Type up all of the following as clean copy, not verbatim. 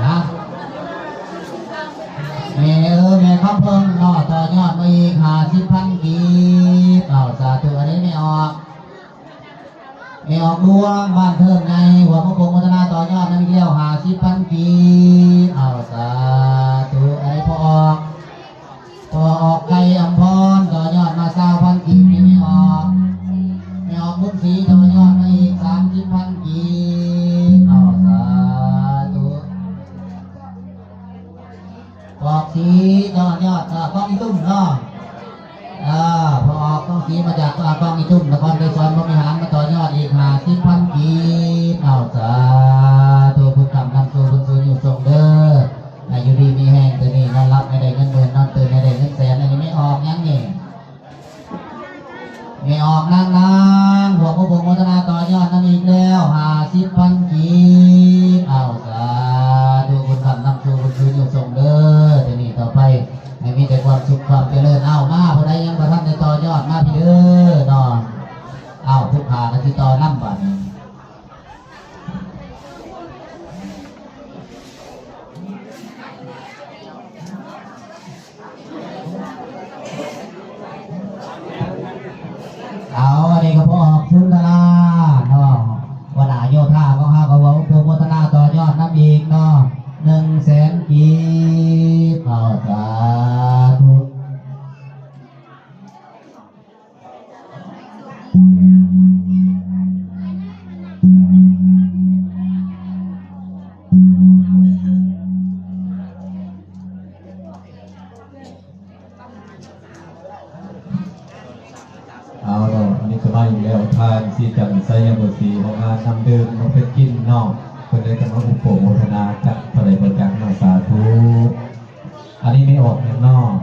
นะแม่แม่ข้าเพิ่งนอต่อยอดมาอีก50,000 กีบเอาสาธุอันนี้ไม่ออกดวงบ้านเทิงในหัวพระพงศ์วัฒนาต่อยอดนั่นเลี้ยว50,000 กีบเอาสาธุอันนี้พอออกไก่อัมพรต่อยอดมา20,000 กีบนี่ไม่ออกบุญศรีต่อยอดมาอีก30,000 กีบเอาสาธุออกสีต่อยอดกองอีตุ้มเนาะพอออกกองสีมาจากกองอีตุ้มนครไทยสอนพระมิหารมาต่อยอดอีก50,000 กีบเอาสาธุพุทธธรรมนำสู่บุญสู่อยู่ทรงเด้ออยู่ดีมีแห้งตัวนี้นอนรับไม่ได้เงินหมื่นนอนตื่นไม่ได้เงินแสนอันนี้ไม่ออกยังนี่ไม่ออกนางหัวพระพงศ์วัฒนาต่อยอดนั่นอีกแล้ว50,000 กีบเอาสาธุบุญธรรมนำสู่บุญสู่อยู่ทรงเด้อตัวนี้ต่อไปให้มีแต่ความสุขความเจริญเอามาผู้ใดยังประทับในต่อยอดมาพี่เด้อนอนเอาทุกขาที่ต่อน้ำบัดเอาอันนี้ก็พอสุนทราเนาะวนาโยธาก็ห้าก็ว่าพงวัฒนาต่อยอดน้ำอีกเนาะ100,000 กีบเอาสาธุเอาเนาะอันนี้ก็มาอยู่แล้วทานสีจันทร์ไซยามสีของงานนำเดิมมาเป็นกินนอกคนได้กำลังอุปโภคโมทนาจักพระใดบริจาคนอกสาธุอันนี้ไม่ออกอย่างนอก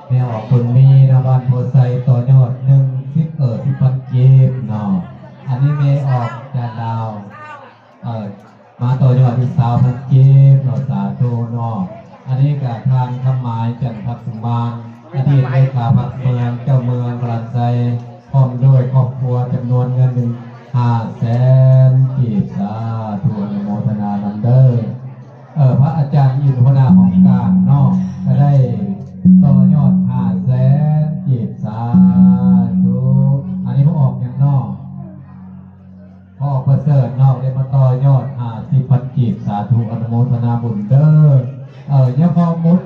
ไม่ออกคนมีนะบ้านโพไซต่อยอด10,000 กีบนอกอันนี้ไม่ออกจานดาวมาต่อยอดอีก20,000 กีบนอกสาธุนอกอันนี้กับทางคำหมายจันทร์พักสมานอดีตเลขาพักเมืองเจ้าเมืองกรันไซพร้อมด้วยครอบครัวจำนวนเงิน500,000 กีบสาธุอนุโมทนานันเดอร์พระอาจารย์อินทนาของกลางนอกก็ได้ต่อยอด500,000 กีบสาธุอันนี้พวกออกอย่างนอกพ่อประเสริฐนอกได้มาต่อยอด50,000 กีบสาธุอนุโมทนาบุญเดอร์เนี่ยพอมุด